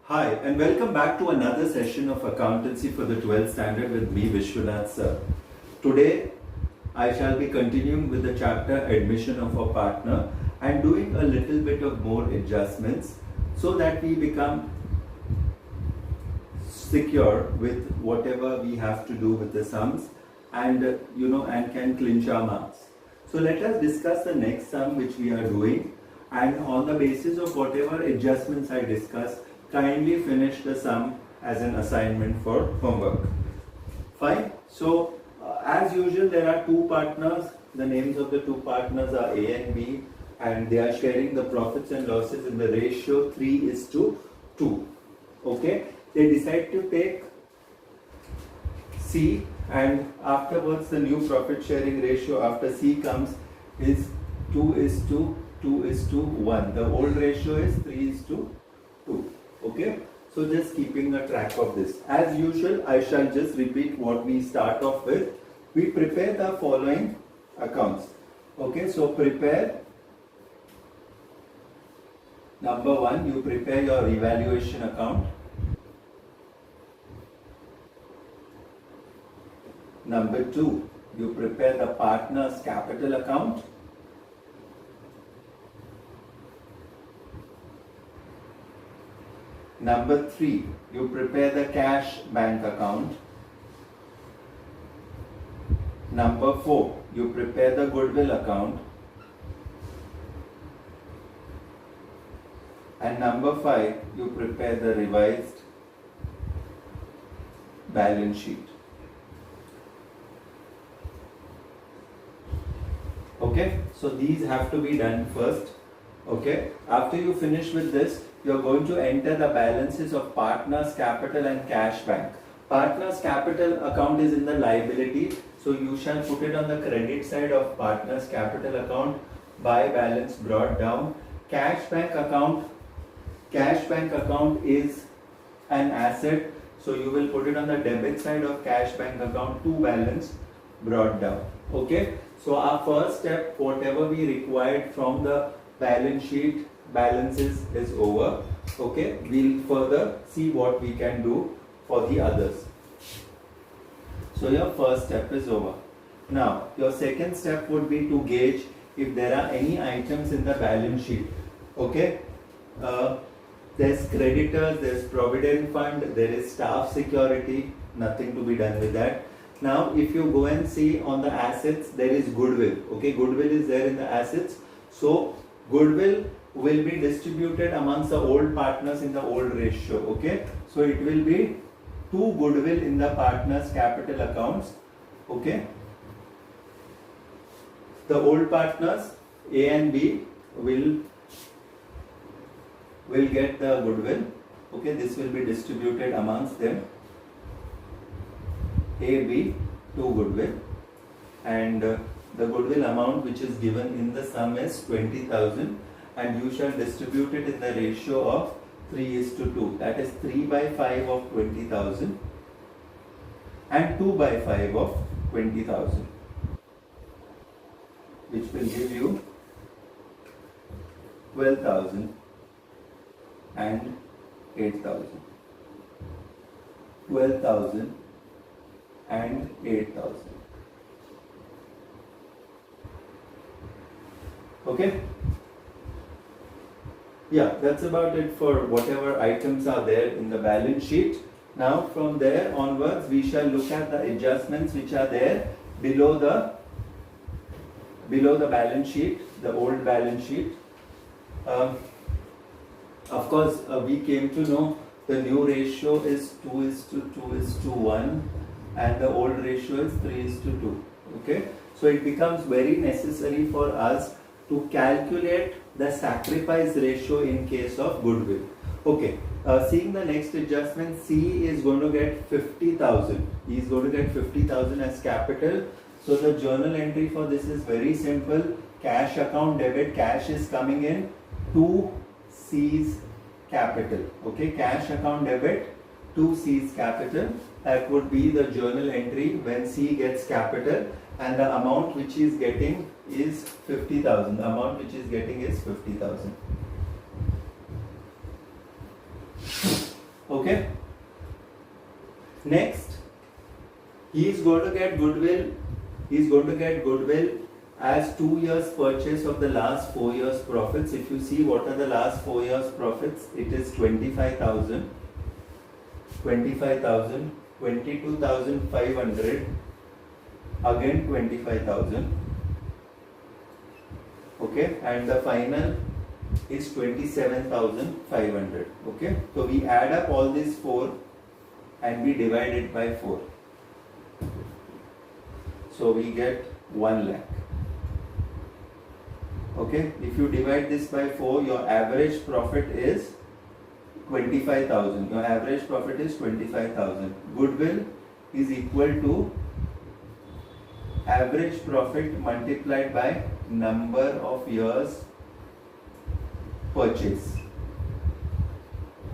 Hi, and welcome back to another session of Accountancy for the 12th Standard with me, Vishwanath sir. Today, I shall be continuing with the chapter Admission of a Partner and doing a little bit of more adjustments so that we become secure with whatever we have to do with the sums and and can clinch our marks. So let us discuss the next sum which we are doing, and on the basis of whatever adjustments I discuss, kindly finish the sum as an assignment for homework. Fine. So as usual, there are two partners. The names of the two partners are A and B, and they are sharing the profits and losses in the ratio 3:2. Okay. They decide to take C, and afterwards the new profit sharing ratio after C comes is 2:1. The old ratio is 3:2. Okay, so just keeping a track of this. As usual, I shall just repeat what we start off with. We prepare the following accounts. Okay, so prepare. Number one, you prepare your evaluation account. Number two, you prepare the partner's capital account. Number three, you prepare the cash bank account. Number four, you prepare the goodwill account. And number five, you prepare the revised balance sheet. Okay, so these have to be done first. Okay, after you finish with this, you are going to enter the balances of partners capital and cash bank. Partners capital account is in the liability, so you shall put it on the credit side of partners capital account by balance brought down. Cash bank account is an asset, so you will put it on the debit side of cash bank account to balance brought down. Okay, so our first step, whatever we required from the balance sheet balances is over. Okay, we'll further see what we can do for the others. So your first step is over. Now your second step would be to gauge if there are any items in the balance sheet. Okay, there's creditors, there's provident fund, there is staff security, nothing to be done with that. Now if you go and see on the assets, there is goodwill. Okay, goodwill is there in the assets, so goodwill will be distributed amongst the old partners in the old ratio. Okay, so it will be 2 goodwill in the partners capital accounts. Okay, the old partners A and B will get the goodwill. Okay, this will be distributed amongst them. A, B, 2 goodwill, and the goodwill amount which is given in the sum is 20,000, and you shall distribute it in the ratio of 3:2. That is 3/5 of 20,000 and 2/5 of 20,000, which will give you 12,000 and 8,000. 12,000 and 8,000. Okay? Yeah, that's about it for whatever items are there in the balance sheet. Now from there onwards, we shall look at the adjustments which are there below the balance sheet, the old balance sheet. Of course, we came to know the new ratio is 2:1 and the old ratio is 3:2. Okay, so it becomes very necessary for us to calculate the sacrifice ratio in case of goodwill. Okay, seeing the next adjustment, C is going to get 50,000. He is going to get 50,000 as capital. So the journal entry for this is very simple. Cash account debit, cash is coming in to C's capital. Okay, cash account debit to C's capital. That would be the journal entry when C gets capital, and the amount which he is getting is 50,000. The amount which he is getting is 50,000. Okay. Next, he is going to get goodwill. He is going to get goodwill as 2 years purchase of the last 4 years profits. If you see what are the last 4 years profits, it is 25,000, 22,500, again 25,000. Okay, and the final is 27,500. Okay, so we add up all these 4 and we divide it by 4. So we get 1 lakh. Okay, if you divide this by 4, your average profit is 25,000. Your average profit is 25,000. Goodwill is equal to average profit multiplied by number of years purchase.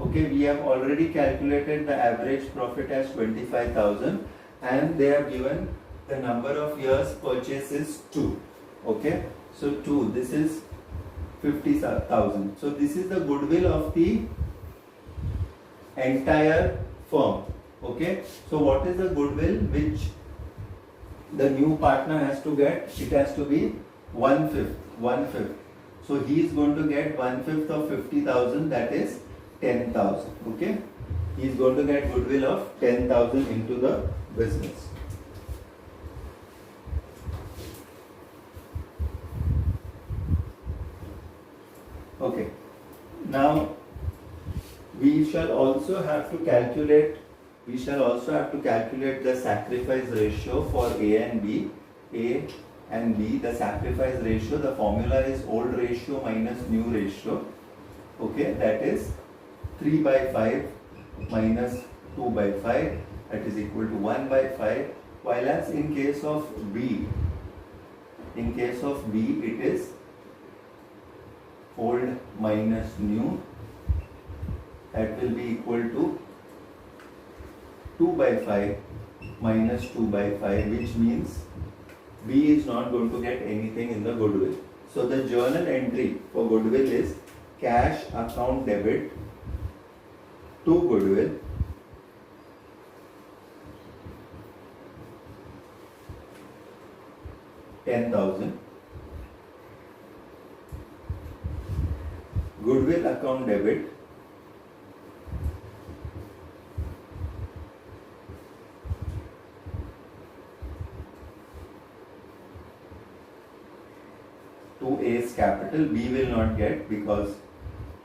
Okay, we have already calculated the average profit as 25,000 and they have given the number of years purchase is 2. Okay, so 2, this is 50,000. So this is the goodwill of the entire firm. Okay, so what is the goodwill which the new partner has to get? It has to be 1/5. So he is going to get 1/5 of 50,000, that is 10,000. Okay, he is going to get goodwill of 10,000 into the business. Okay, now we shall also have to calculate the sacrifice ratio for A and B. A and B, the sacrifice ratio, the formula is old ratio minus new ratio. Okay, that is 3 by 5 minus 2 by 5, that is equal to 1 by 5. While as in case of B, it is old minus new, that will be equal to 2 by 5 minus 2 by 5, which means B is not going to get anything in the goodwill. So the journal entry for goodwill is cash account debit to goodwill, $10,000. Goodwill account debit to A's capital. B will not get because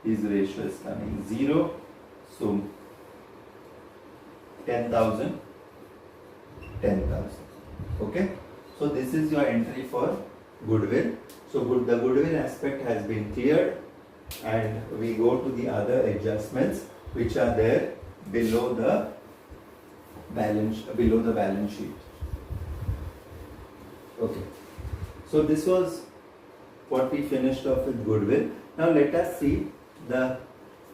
his ratio is coming 0. So 10,000. Okay. So this is your entry for goodwill. So the goodwill aspect has been cleared, and we go to the other adjustments which are there below the balance sheet. Okay. So this was what we finished off with goodwill. Now let us see the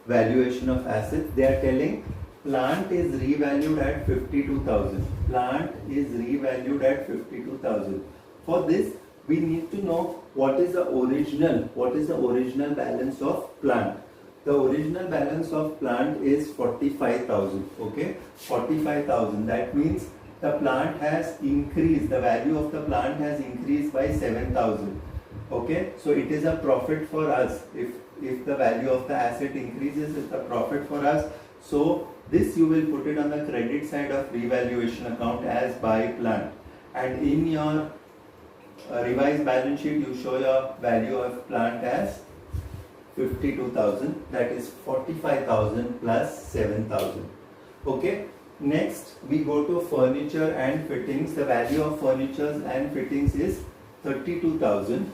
valuation of assets. They are telling plant is revalued at 52,000. Plant is revalued at 52,000. For this, we need to know what is the original balance of plant. The original balance of plant is 45,000. Okay, 45,000. That means the plant has increased. The value of the plant has increased by 7,000. Okay, so it is a profit for us. If the value of the asset increases, it's a profit for us. So this you will put it on the credit side of revaluation account as buy plant, and in your revised balance sheet you show your value of plant as 52,000, that is 45,000 plus 7,000. Okay, next we go to furniture and fittings. The value of furniture and fittings is 32,000,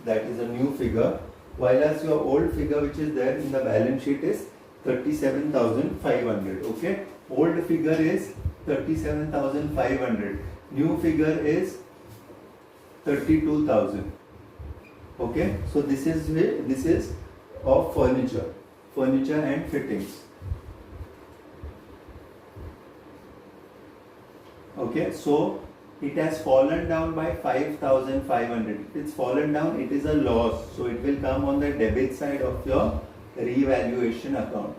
that is a new figure, while as your old figure which is there in the balance sheet is 37,500. Okay, old figure is 37,500, new figure is 32,000. Okay, so this is of furniture and fittings. Okay, so it has fallen down by 5,500. If it's fallen down, it is a loss, so it will come on the debit side of your revaluation account.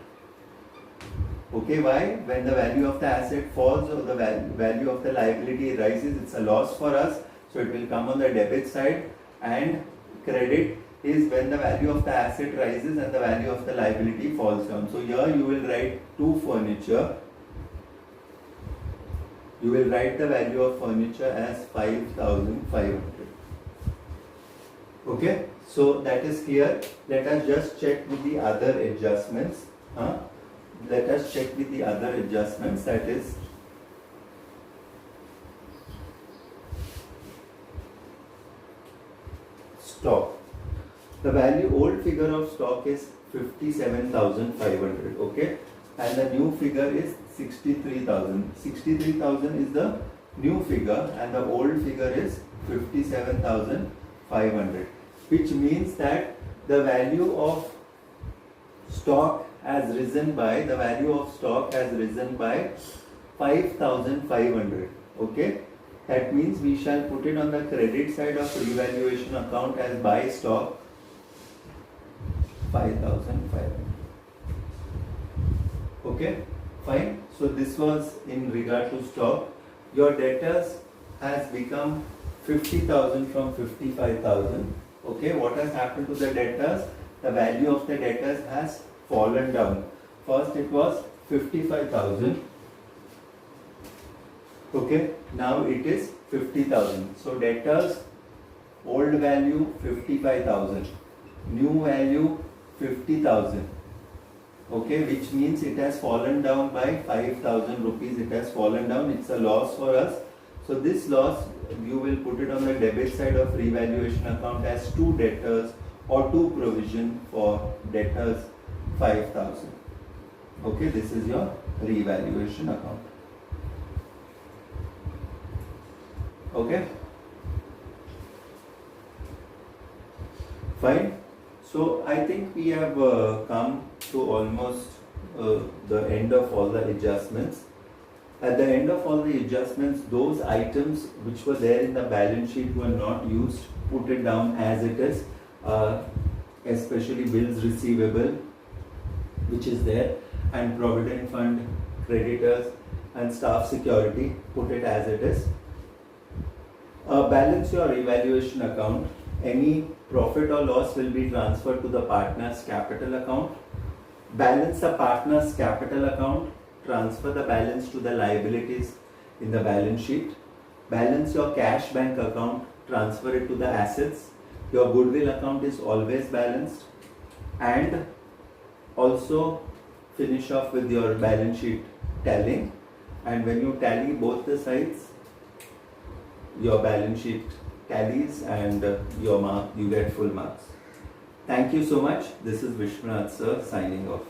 Okay, why? When the value of the asset falls or the value of the liability rises, it's a loss for us. So it will come on the debit side, and credit is when the value of the asset rises and the value of the liability falls down. So here you will write to furniture. You will write the value of furniture as 5,500. Okay, so that is clear. Let us just check with the other adjustments. Let us check with the other adjustments, that is stock. The value, old figure of stock is 57,500, okay, and the new figure is 63,000. 63,000 is the new figure and the old figure is 57,500, which means that the value of stock has risen by 5,500. Okay, that means we shall put it on the credit side of revaluation account as buy stock 5,500. Okay, fine. So this was in regard to stock. Your debtors has become 50,000 from 55,000. Okay, what has happened to the debtors? The value of the debtors has fallen down. First it was 55,000. Okay, now it is 50,000. So debtors, old value 55,000, new value 50,000. Okay, which means it has fallen down by 5,000 rupees. It has fallen down. It's a loss for us. So this loss you will put it on the debit side of revaluation account as to debtors or to provision for debtors 5,000. Okay, this is your revaluation account. Okay, fine. So I think we have come to almost the end of all the adjustments. At the end of all the adjustments, those items which were there in the balance sheet were not used, put it down as it is, especially bills receivable, which is there, and provident fund, creditors and staff security, put it as it is. Balance your revaluation account. Any profit or loss will be transferred to the partner's capital account. Balance the partner's capital account. Transfer the balance to the liabilities in the balance sheet. Balance your cash bank account. Transfer it to the assets. Your goodwill account is always balanced. And also finish off with your balance sheet tallying. And when you tally both the sides, your balance sheet tallies and you get full marks. Thank you so much. This is Vishwanath sir signing off.